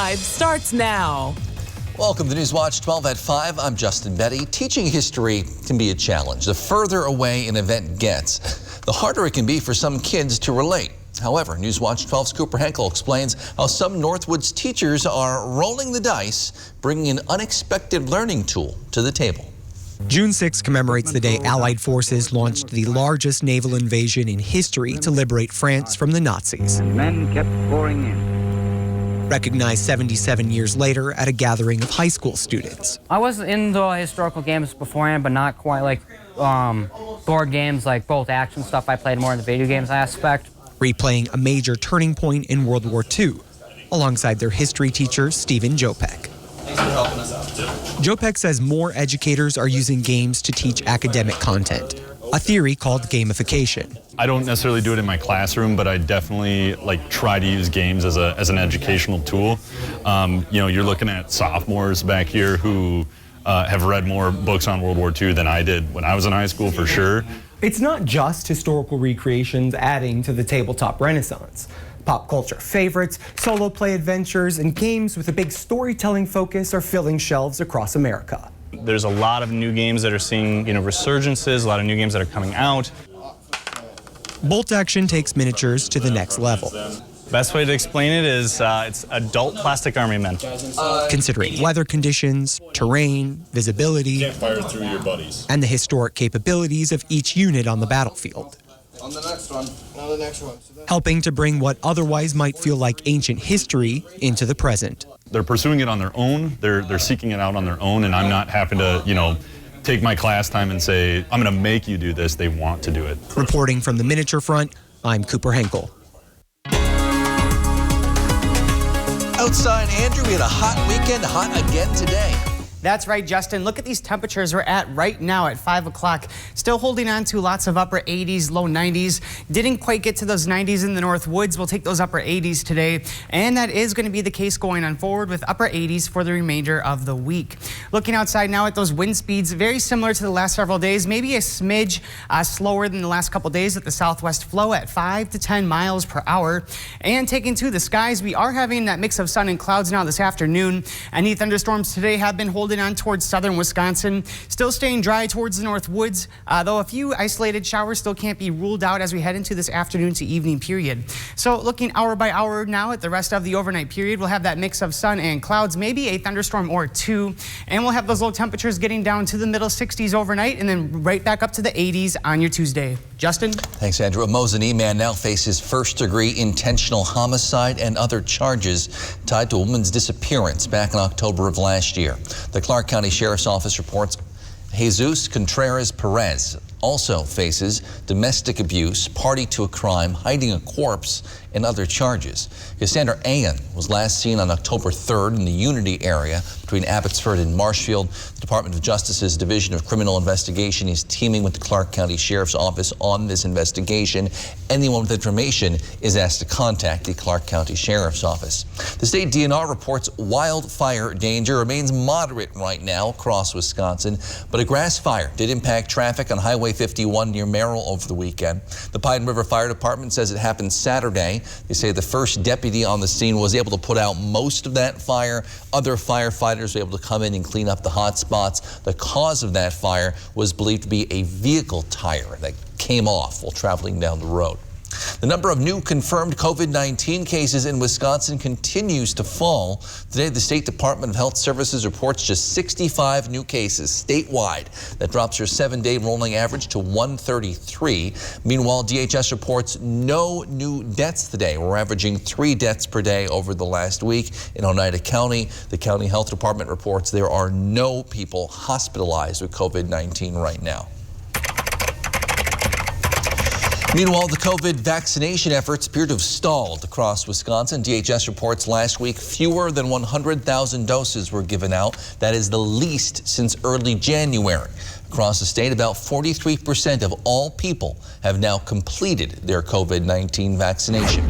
Starts now. Welcome to Newswatch 12 at 5. I'm Justin Betty. Teaching history can be a challenge. The further away an event gets, the harder it can be for some kids to relate. However, Newswatch 12's Cooper Henkel explains how some Northwoods teachers are rolling the dice, bringing an unexpected learning tool to the table. June 6 commemorates the day Allied forces launched the largest naval invasion in history to liberate France from the Nazis. Men kept pouring in. Recognized 77 years later at a gathering of high school students. I was in the historical games beforehand, but not quite like board games, like both action stuff. I played more in the video games aspect. Replaying a major turning point in World War II, alongside their history teacher, Stephen Jopek. Thanks for helping us out. Jopek says more educators are using games to teach academic content, a theory called gamification. I don't necessarily do it in my classroom, but I definitely try to use games as an educational tool. You're looking at sophomores back here who have read more books on World War II than I did when I was in high school, for sure. It's not just historical recreations adding to the tabletop renaissance. Pop culture favorites, solo play adventures, and games with a big storytelling focus are filling shelves across America. There's a lot of new games that are seeing, resurgences, a lot of new games that are coming out. Bolt Action takes miniatures to the next level. Best way to explain it is it's adult plastic army men. Considering weather conditions, terrain, visibility, Can't fire through your buddies. and the historic capabilities of each unit on the battlefield. On the next one. On the next one. Helping to bring what otherwise might feel like ancient history into the present. They're pursuing it on their own. They're seeking it out on their own, and I'm not having to, take my class time and say, I'm going to make you do this. They want to do it. Reporting from the miniature front, I'm Cooper Henkel. Outside, Andrew, we had a hot weekend, hot again today. That's right, Justin. Look at these temperatures we're at right now at 5 o'clock. Still holding on to lots of upper 80s, low 90s. Didn't quite get to those 90s in the North Woods. We'll take those upper 80s today. And that is going to be the case going on forward with upper 80s for the remainder of the week. Looking outside now at those wind speeds, very similar to the last several days. Maybe a smidge slower than the last couple days at the southwest flow at 5 to 10 miles per hour. And taking to the skies, we are having that mix of sun and clouds now this afternoon. Any thunderstorms today have been holding on towards southern Wisconsin. Still staying dry towards the North Woods, though a few isolated showers still can't be ruled out as we head into this afternoon to evening period. So looking hour by hour now at the rest of the overnight period, we'll have that mix of sun and clouds, maybe a thunderstorm or two, and we'll have those low temperatures getting down to the middle 60s overnight and then right back up to the 80s on your Tuesday. Justin? Thanks, Andrew. A Mosinee man now faces first-degree intentional homicide and other charges tied to a woman's disappearance back in October of last year. The Clark County Sheriff's Office reports Jesus Contreras Perez also faces domestic abuse, party to a crime, hiding a corpse, and other charges. Cassandra Ayan was last seen on October 3rd in the Unity area between Abbotsford and Marshfield. The Department of Justice's Division of Criminal Investigation is teaming with the Clark County Sheriff's Office on this investigation. Anyone with information is asked to contact the Clark County Sheriff's Office. The state DNR reports wildfire danger remains moderate right now across Wisconsin, but a grass fire did impact traffic on Highway 51 near Merrill over the weekend. The Pine River Fire Department says it happened Saturday. They say the first deputy on the scene was able to put out most of that fire. Other firefighters were able to come in and clean up the hot spots. The cause of that fire was believed to be a vehicle tire that came off while traveling down the road. The number of new confirmed COVID-19 cases in Wisconsin continues to fall. Today, the State Department of Health Services reports just 65 new cases statewide. That drops your 7-day rolling average to 133. Meanwhile, DHS reports no new deaths today. We're averaging 3 deaths per day over the last week. In Oneida County, the county health department reports there are no people hospitalized with COVID-19 right now. Meanwhile, the COVID vaccination efforts appear to have stalled across Wisconsin. DHS reports last week fewer than 100,000 doses were given out. That is the least since early January. Across the state, about 43% of all people have now completed their COVID-19 vaccination.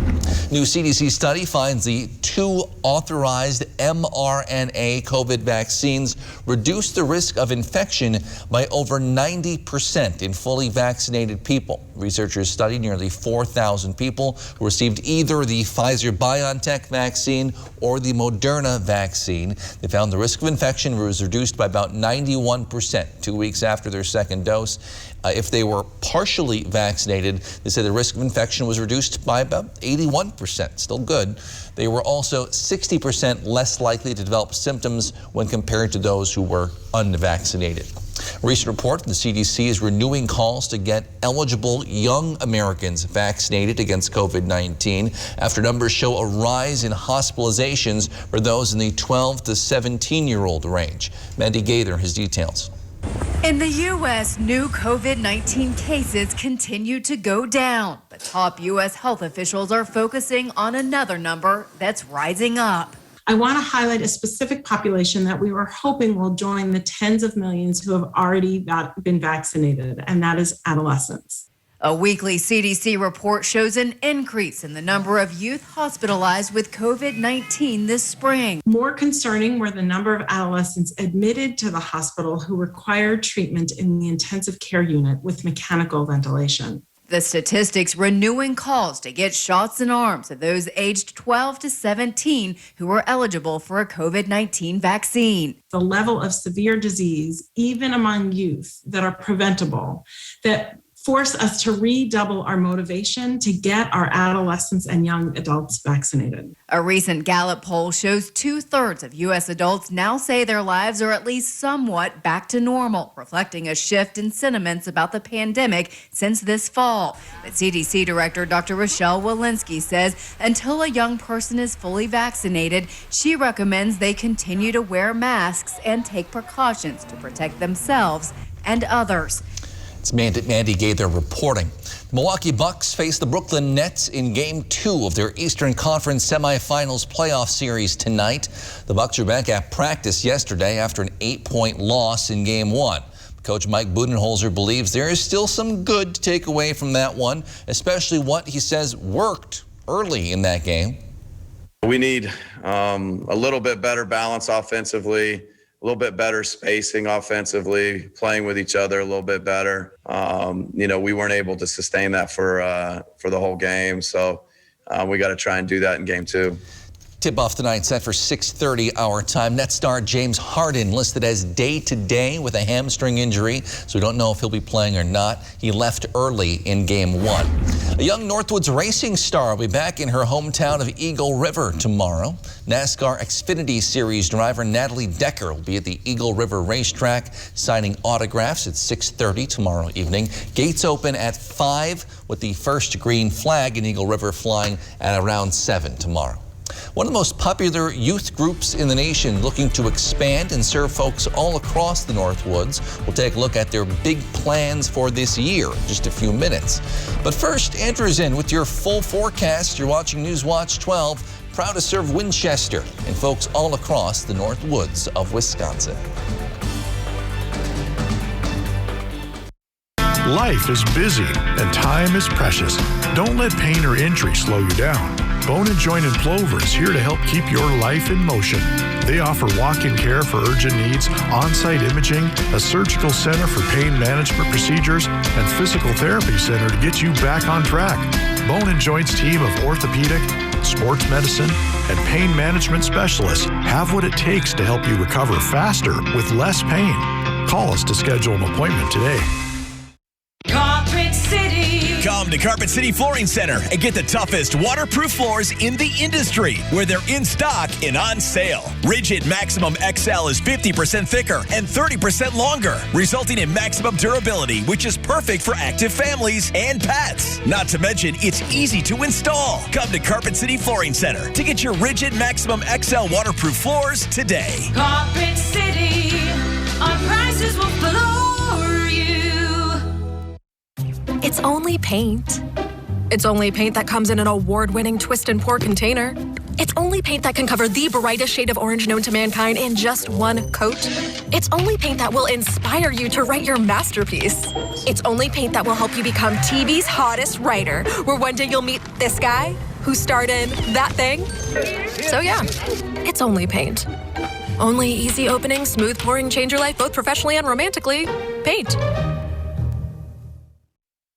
New CDC study finds the 2 authorized mRNA COVID vaccines reduce the risk of infection by over 90% in fully vaccinated people. Researchers studied nearly 4,000 people who received either the Pfizer-BioNTech vaccine or the Moderna vaccine. They found the risk of infection was reduced by about 91% 2 weeks after their second dose. If they were partially vaccinated, they said the risk of infection was reduced by about 81%, still good. They were also 60% less likely to develop symptoms when compared to those who were unvaccinated. A recent report from the CDC is renewing calls to get eligible young Americans vaccinated against COVID-19 after numbers show a rise in hospitalizations for those in the 12 to 17-year-old range. Mandy Gaither has details. In the U.S., new COVID-19 cases continue to go down, but top U.S. health officials are focusing on another number that's rising up. I want to highlight a specific population that we were hoping will join the tens of millions who have already been vaccinated, and that is adolescents. A weekly CDC report shows an increase in the number of youth hospitalized with COVID-19 this spring. More concerning were the number of adolescents admitted to the hospital who required treatment in the intensive care unit with mechanical ventilation. The statistics renewing calls to get shots in arms of those aged 12 to 17 who are eligible for a COVID-19 vaccine. The level of severe disease, even among youth that are preventable, that force us to redouble our motivation to get our adolescents and young adults vaccinated. A recent Gallup poll shows 2/3 of U.S. adults now say their lives are at least somewhat back to normal, reflecting a shift in sentiments about the pandemic since this fall. But CDC Director Dr. Rochelle Walensky says until a young person is fully vaccinated, she recommends they continue to wear masks and take precautions to protect themselves and others. It's Mandy Gaither reporting. The Milwaukee Bucks face the Brooklyn Nets in Game 2 of their Eastern Conference semifinals playoff series tonight. The Bucks are back at practice yesterday after an 8-point loss in Game 1. Coach Mike Budenholzer believes there is still some good to take away from that one, especially what he says worked early in that game. We need a little bit better balance offensively, a little bit better spacing offensively, playing with each other a little bit better. We weren't able to sustain that for the whole game, so we got to try and do that in Game 2. Tip-off tonight set for 6:30 our time. Net star James Harden listed as day-to-day with a hamstring injury, so we don't know if he'll be playing or not. He left early in Game 1. A young Northwoods racing star will be back in her hometown of Eagle River tomorrow. NASCAR Xfinity Series driver Natalie Decker will be at the Eagle River racetrack signing autographs at 6:30 tomorrow evening. Gates open at 5 with the first green flag in Eagle River flying at around 7 tomorrow. One of the most popular youth groups in the nation looking to expand and serve folks all across the Northwoods. We'll take a look at their big plans for this year in just a few minutes. But first, Andrew's in with your full forecast. You're watching News Watch 12, proud to serve Winchester and folks all across the Northwoods of Wisconsin. Life is busy and time is precious. Don't let pain or injury slow you down. Bone & Joint in Plover is here to help keep your life in motion. They offer walk-in care for urgent needs, on-site imaging, a surgical center for pain management procedures, and physical therapy center to get you back on track. Bone & Joint's team of orthopedic, sports medicine, and pain management specialists have what it takes to help you recover faster with less pain. Call us to schedule an appointment today. Carpet City. Come to Carpet City Flooring Center and get the toughest waterproof floors in the industry, where they're in stock and on sale. Rigid Maximum XL is 50% thicker and 30% longer, resulting in maximum durability, which is perfect for active families and pets. Not to mention, it's easy to install. Come to Carpet City Flooring Center to get your Rigid Maximum XL waterproof floors today. Carpet City, our prices will floor you. It's only paint. It's only paint that comes in an award-winning twist and pour container. It's only paint that can cover the brightest shade of orange known to mankind in just one coat. It's only paint that will inspire you to write your masterpiece. It's only paint that will help you become TV's hottest writer, where one day you'll meet this guy who starred in that thing. So yeah, it's only paint. Only easy opening, smooth pouring, change your life both professionally and romantically. Paint.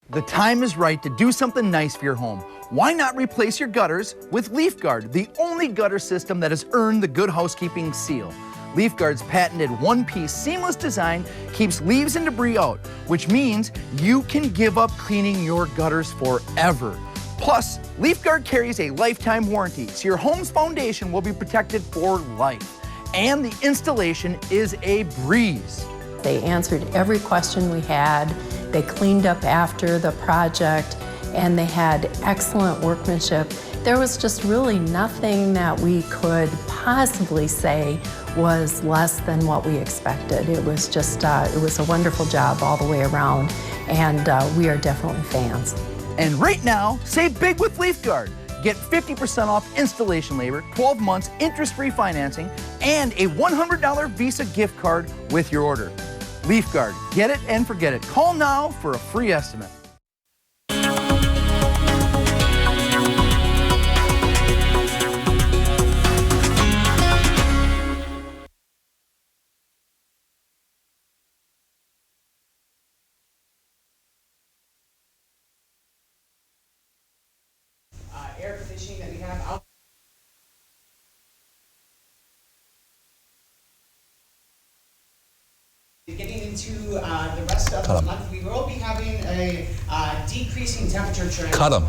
The time is right to do something nice for your home. Why not replace your gutters with LeafGuard, the only gutter system that has earned the Good Housekeeping seal. LeafGuard's patented one-piece seamless design keeps leaves and debris out, which means you can give up cleaning your gutters forever. Plus, LeafGuard carries a lifetime warranty, so your home's foundation will be protected for life. And the installation is a breeze. They answered every question we had. They cleaned up after the project, and they had excellent workmanship. There was just really nothing that we could possibly say was less than what we expected. It was just, it was a wonderful job all the way around, and we are definitely fans. And right now, save big with LeafGuard. Get 50% off installation labor, 12 months interest-free financing, and a $100 Visa gift card with your order. LeafGuard, get it and forget it. Call now for a free estimate. Air conditioning that we have out. Getting into the rest of the month, we will be having a decreasing temperature trend. Cut 'em.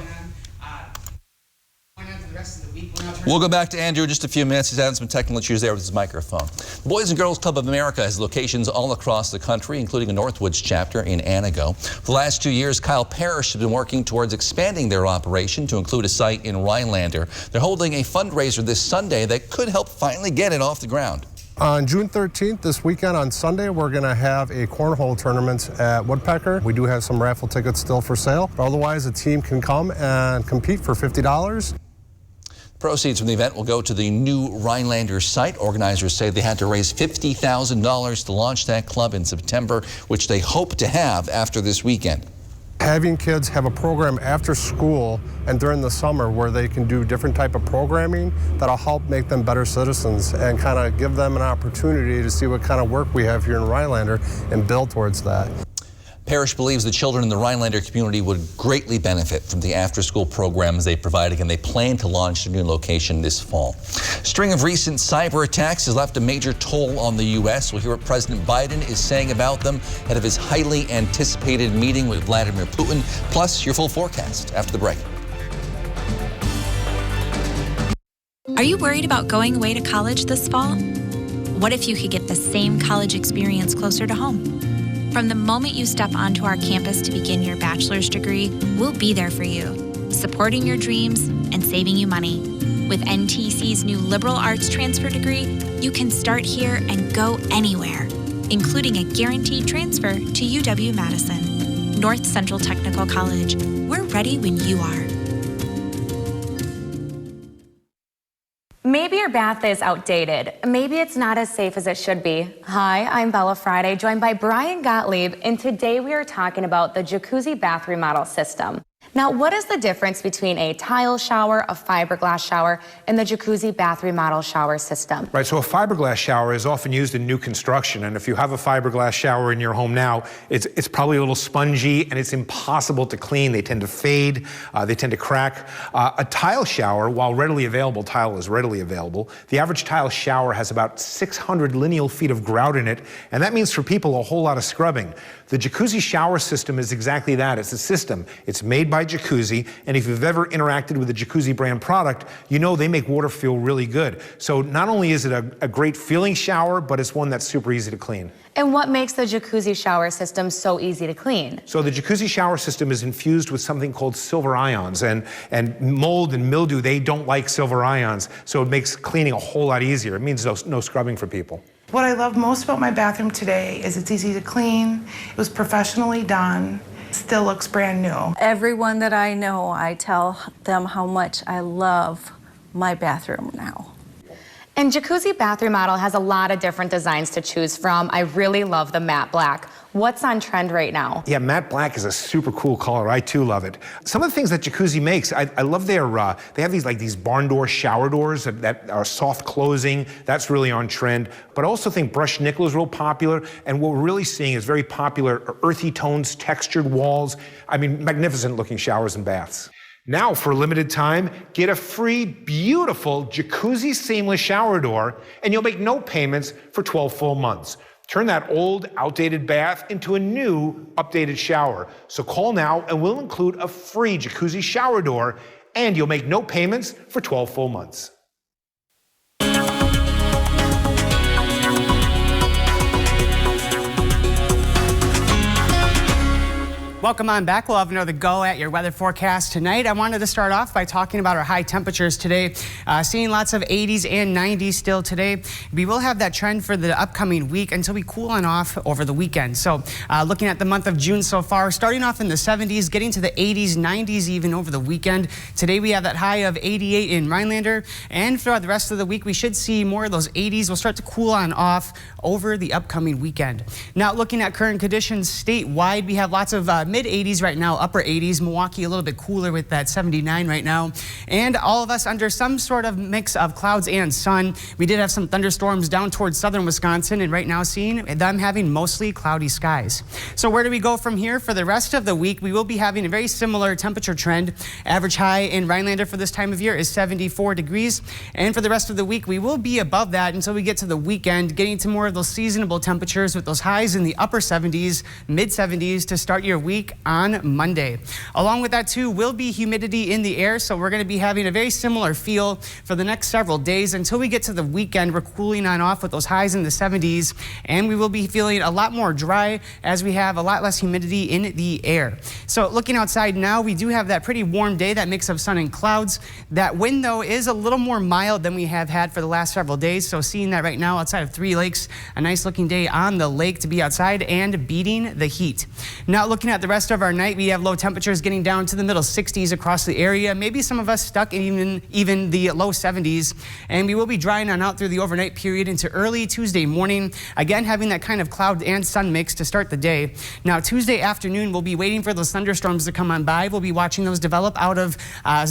Going on to the rest of the week. We'll go back to Andrew in just a few minutes. He's having some technical issues there with his microphone. The Boys and Girls Club of America has locations all across the country, including a Northwoods chapter in Antigo. For the last 2 years, Kyle Parrish has been working towards expanding their operation to include a site in Rhinelander. They're holding a fundraiser this Sunday that could help finally get it off the ground. On June 13th, this weekend on Sunday, we're going to have a cornhole tournament at Woodpecker. We do have some raffle tickets still for sale. But otherwise, a team can come and compete for $50. Proceeds from the event will go to the new Rhinelander site. Organizers say they had to raise $50,000 to launch that club in September, which they hope to have after this weekend. Having kids have a program after school and during the summer where they can do different type of programming that'll help make them better citizens and kind of give them an opportunity to see what kind of work we have here in Rhinelander and build towards that. Parrish believes the children in the Rhinelander community would greatly benefit from the after-school programs they provide. Again, they plan to launch a new location this fall. String of recent cyber attacks has left a major toll on the U.S. We'll hear what President Biden is saying about them ahead of his highly anticipated meeting with Vladimir Putin. Plus, your full forecast after the break. Are you worried about going away to college this fall? What if you could get the same college experience closer to home? From the moment you step onto our campus to begin your bachelor's degree, we'll be there for you, supporting your dreams and saving you money. With NTC's new liberal arts transfer degree, you can start here and go anywhere, including a guaranteed transfer to UW-Madison. North Central Technical College. We're ready when you are. Maybe your bath is outdated. Maybe it's not as safe as it should be. Hi, I'm Bella Friday, joined by Brian Gottlieb, and today we are talking about the jacuzzi bath remodel system. Now, what is the difference between a tile shower, a fiberglass shower, and the jacuzzi bath remodel shower system? Right, so a fiberglass shower is often used in new construction, and if you have a fiberglass shower in your home now, it's probably a little spongy and it's impossible to clean. They tend to fade, they tend to crack. A tile shower, while readily available, tile is readily available, the average tile shower has about 600 lineal feet of grout in it, and that means for people a whole lot of scrubbing. The jacuzzi shower system is exactly that. It's a system. It's made by Jacuzzi, and if you've ever interacted with a Jacuzzi brand product, you know they make water feel really good. So not only is it a great feeling shower, but it's one that's super easy to clean. And what makes the jacuzzi shower system so easy to clean? So the jacuzzi shower system is infused with something called silver ions, and mold and mildew, they don't like silver ions, so it makes cleaning a whole lot easier. It means no scrubbing for people. What I love most about my bathroom today is it's easy to clean, it was professionally done, still looks brand new. Everyone that I know, I tell them how much I love my bathroom now. And jacuzzi bath remodel has a lot of different designs to choose from. I really love the matte black. What's on trend right now? Yeah, matte black is a super cool color. I too love it. Some of the things that Jacuzzi makes, I love their, they have these barn door shower doors that are soft closing. That's really on trend. But I also think brushed nickel is real popular. And what we're really seeing is very popular earthy tones, textured walls. I mean, magnificent looking showers and baths. Now, for a limited time, get a free, beautiful Jacuzzi seamless shower door, and you'll make no payments for 12 full months. Turn that old, outdated bath into a new, updated shower. So call now, and we'll include a free Jacuzzi shower door, and you'll make no payments for 12 full months. Welcome on back. We'll have another go at your weather forecast tonight. I wanted to start off by talking about our high temperatures today. Seeing lots of 80s and 90s still today. We will have that trend for the upcoming week until we cool on off over the weekend. So looking at the month of June so far, starting off in the 70s, getting to the 80s, 90s even over the weekend. Today we have that high of 88 in Rhinelander, and throughout the rest of the week we should see more of those 80s. We'll start to cool on off over the upcoming weekend. Now looking at current conditions statewide, we have lots of mid 80s right now, upper 80s. Milwaukee a little bit cooler with that 79 right now. And all of us under some sort of mix of clouds and sun. We did have some thunderstorms down towards southern Wisconsin, and right now seeing them having mostly cloudy skies. So where do we go from here? For the rest of the week, we will be having a very similar temperature trend. Average high in Rhinelander for this time of year is 74 degrees. And for the rest of the week, we will be above that until we get to the weekend, getting to more of those seasonable temperatures with those highs in the upper 70s, mid 70s to start your week on Monday. Along with that too will be humidity in the air, so we're going to be having a very similar feel for the next several days until we get to the weekend. We're cooling on off with those highs in the 70s, and we will be feeling a lot more dry as we have a lot less humidity in the air. So looking outside now, we do have that pretty warm day, that mix of sun and clouds. That wind though is a little more mild than we have had for the last several days, so seeing that right now outside of Three Lakes, a nice looking day on the lake to be outside and beating the heat. Now looking at the rest of our night, we have low temperatures getting down to the middle 60s across the area. Maybe some of us stuck in even the low 70s. And we will be drying on out through the overnight period into early Tuesday morning. Again, having that kind of cloud and sun mix to start the day. Now, Tuesday afternoon, we'll be waiting for those thunderstorms to come on by. We'll be watching those develop out of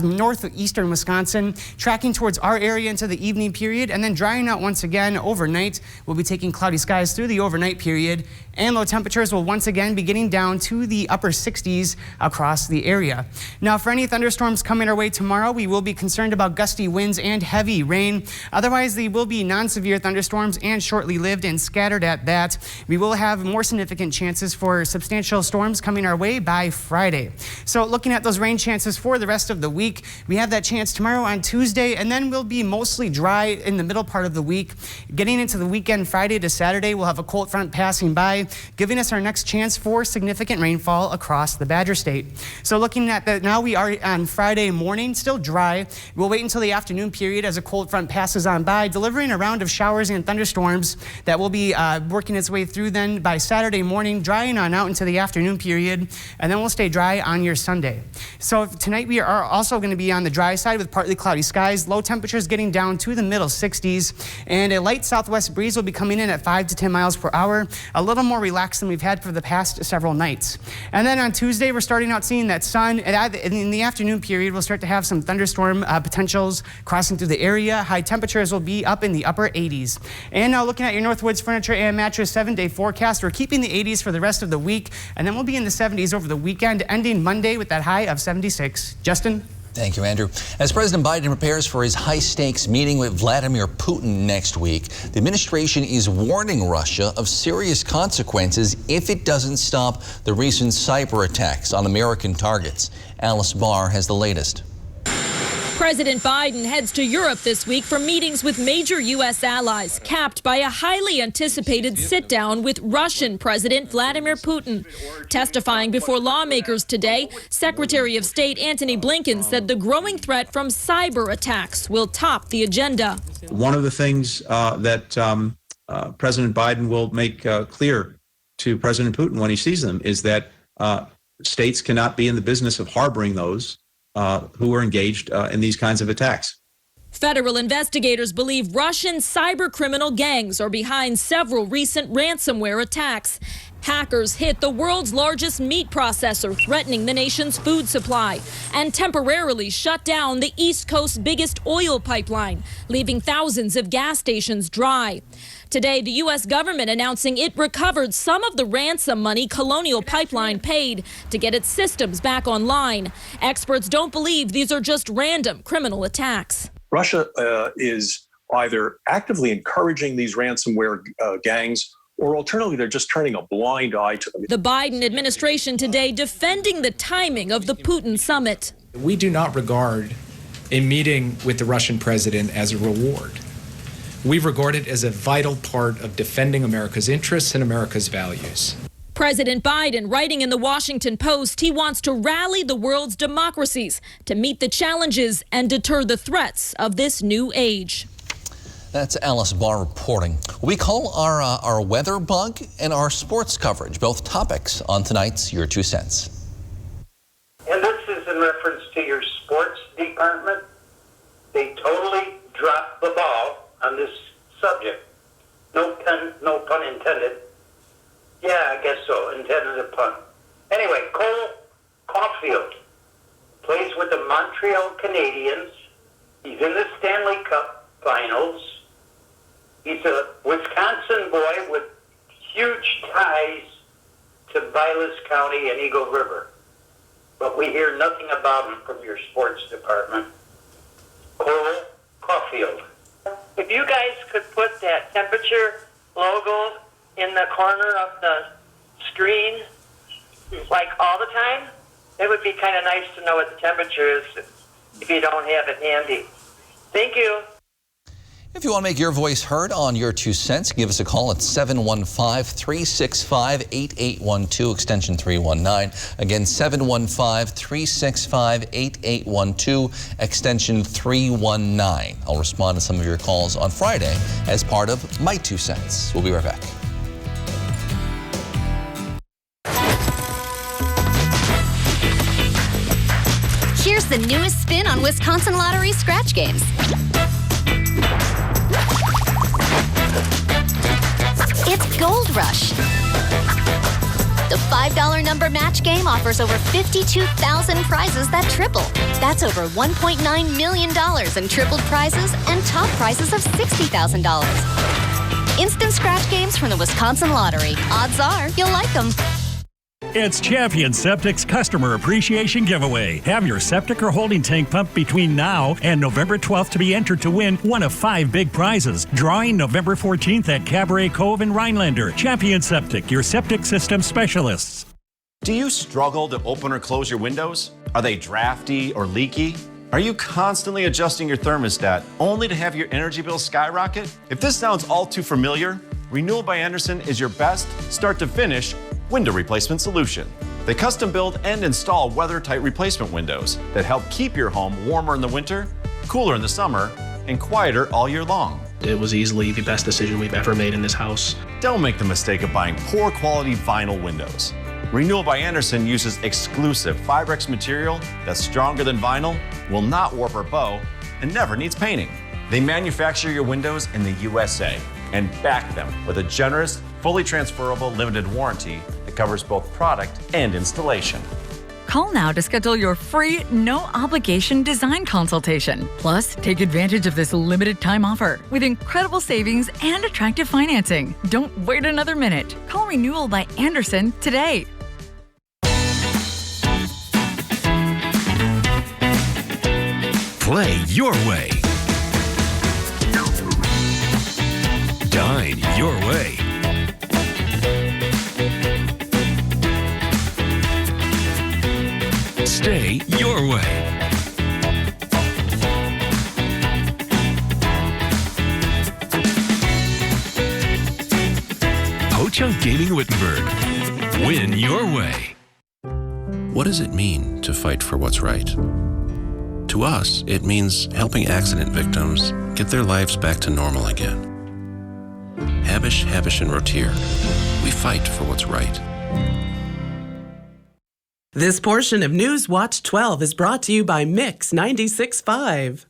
northeastern Wisconsin, tracking towards our area into the evening period, and then drying out once again overnight. We'll be taking cloudy skies through the overnight period, and low temperatures will once again be getting down to the upper 60s across the area. Now, for any thunderstorms coming our way tomorrow, we will be concerned about gusty winds and heavy rain. Otherwise, they will be non-severe thunderstorms and shortly lived and scattered at that. We will have more significant chances for substantial storms coming our way by Friday. So looking at those rain chances for the rest of the week, we have that chance tomorrow on Tuesday, and then we'll be mostly dry in the middle part of the week. Getting into the weekend, Friday to Saturday, we'll have a cold front passing by, giving us our next chance for significant rainfall across the Badger State. So looking at that, now we are on Friday morning, still dry. We'll wait until the afternoon period as a cold front passes on by, delivering a round of showers and thunderstorms that will be working its way through then by Saturday morning, drying on out into the afternoon period, and then we'll stay dry on your Sunday. So tonight we are also going to be on the dry side with partly cloudy skies, low temperatures getting down to the middle 60s, and a light southwest breeze will be coming in at 5 to 10 miles per hour, a little more relaxed than we've had for the past several nights. And then on Tuesday, we're starting out seeing that sun, and in the afternoon period, we'll start to have some thunderstorm potentials crossing through the area. High temperatures will be up in the upper 80s. And now looking at your Northwoods Furniture and Mattress 7-day forecast, we're keeping the 80s for the rest of the week, and then we'll be in the 70s over the weekend, ending Monday with that high of 76. Justin? Thank you, Andrew. As President Biden prepares for his high-stakes meeting with Vladimir Putin next week, the administration is warning Russia of serious consequences if it doesn't stop the recent cyber attacks on American targets. Alice Barr has the latest. President Biden heads to Europe this week for meetings with major U.S. allies, capped by a highly anticipated sit-down with Russian President Vladimir Putin. Testifying before lawmakers today, Secretary of State Antony Blinken said the growing threat from cyber attacks will top the agenda. One of the things that President Biden will make clear to President Putin when he sees them is that states cannot be in the business of harboring those who are engaged in these kinds of attacks. Federal investigators believe Russian cybercriminal gangs are behind several recent ransomware attacks. Hackers hit the world's largest meat processor, threatening the nation's food supply, and temporarily shut down the East Coast's biggest oil pipeline, leaving thousands of gas stations dry. Today, the U.S. government announcing it recovered some of the ransom money Colonial Pipeline paid to get its systems back online. Experts don't believe these are just random criminal attacks. Russia is either actively encouraging these ransomware gangs, or alternatively, they're just turning a blind eye to them. The Biden administration today defending the timing of the Putin summit. We do not regard a meeting with the Russian president as a reward. We regard it as a vital part of defending America's interests and America's values. President Biden writing in the Washington Post he wants to rally the world's democracies to meet the challenges and deter the threats of this new age. That's Alice Barr reporting. We call our weather bug and our sports coverage, both topics on tonight's Your 2 Cents. And this is in reference to your sports department. They totally dropped the ball on this subject. No pun intended. Yeah, I guess so. Intended a pun. Anyway, Cole Caulfield plays with the Montreal Canadiens. He's in the Stanley Cup Finals. He's a Wisconsin boy with huge ties to Vilas County and Eagle River. But we hear nothing about him from your sports department. Cole Caulfield. If you guys could put that temperature logo in the corner of the screen, like all the time, it would be kind of nice to know what the temperature is if you don't have it handy. Thank you. If you want to make your voice heard on Your 2 Cents, give us a call at 715-365-8812, extension 319. Again, 715-365-8812, extension 319. I'll respond to some of your calls on Friday as part of My 2 Cents. We'll be right back. Here's the newest spin on Wisconsin Lottery scratch games. It's Gold Rush. The $5 number match game offers over 52,000 prizes that triple. That's over $1.9 million in tripled prizes and top prizes of $60,000. Instant scratch games from the Wisconsin Lottery. Odds are you'll like them. It's Champion Septic's Customer Appreciation Giveaway. Have your septic or holding tank pump between now and November 12th to be entered to win one of 5 big prizes. Drawing November 14th at Cabaret Cove in Rhinelander. Champion Septic, your septic system specialists. Do you struggle to open or close your windows? Are they drafty or leaky? Are you constantly adjusting your thermostat only to have your energy bill skyrocket? If this sounds all too familiar, Renewal by Andersen is your best start-to-finish window replacement solution. They custom build and install weather-tight replacement windows that help keep your home warmer in the winter, cooler in the summer, and quieter all year long. It was easily the best decision we've ever made in this house. Don't make the mistake of buying poor quality vinyl windows. Renewal by Andersen uses exclusive Fibrex material that's stronger than vinyl, will not warp or bow, and never needs painting. They manufacture your windows in the USA and back them with a generous, fully transferable limited warranty that covers both product and installation. Call now to schedule your free, no-obligation design consultation. Plus, take advantage of this limited time offer with incredible savings and attractive financing. Don't wait another minute. Call Renewal by Andersen today. Play your way. Dine your way. Stay your way. Ho-Chunk Gaming Wittenberg. Win your way. What does it mean to fight for what's right? To us, it means helping accident victims get their lives back to normal again. Habish, and Rotier. We fight for what's right. This portion of News Watch 12 is brought to you by Mix 96.5.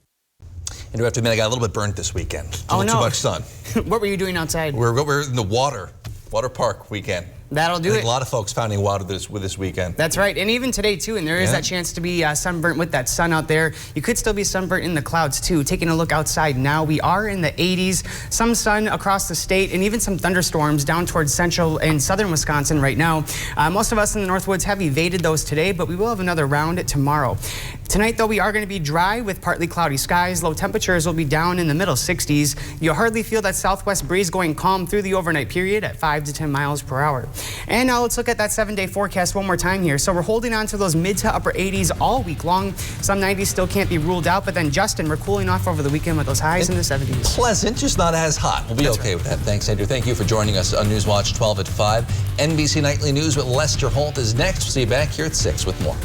And you have to admit, I got a little bit burnt this weekend. Oh, no. Too much sun. What were you doing outside? We're in the water park weekend. That'll do it. A lot of folks finding water this weekend. That's right, and even today too, and there is that chance to be sunburnt with that sun out there. You could still be sunburnt in the clouds too. Taking a look outside now, we are in the 80s, some sun across the state, and even some thunderstorms down towards central and southern Wisconsin right now. Most of us in the Northwoods have evaded those today, but we will have another round tomorrow. Tonight, though, we are going to be dry with partly cloudy skies. Low temperatures will be down in the middle 60s. You'll hardly feel that southwest breeze going calm through the overnight period at 5 to 10 miles per hour. And now let's look at that 7-day forecast one more time here. So we're holding on to those mid to upper 80s all week long. Some 90s still can't be ruled out, but then Justin, we're cooling off over the weekend with those highs in the 70s. Pleasant, just not as hot. We'll be okay with that. Thanks, Andrew. Thank you for joining us on Newswatch 12 at 5. NBC Nightly News with Lester Holt is next. We'll see you back here at 6 with more.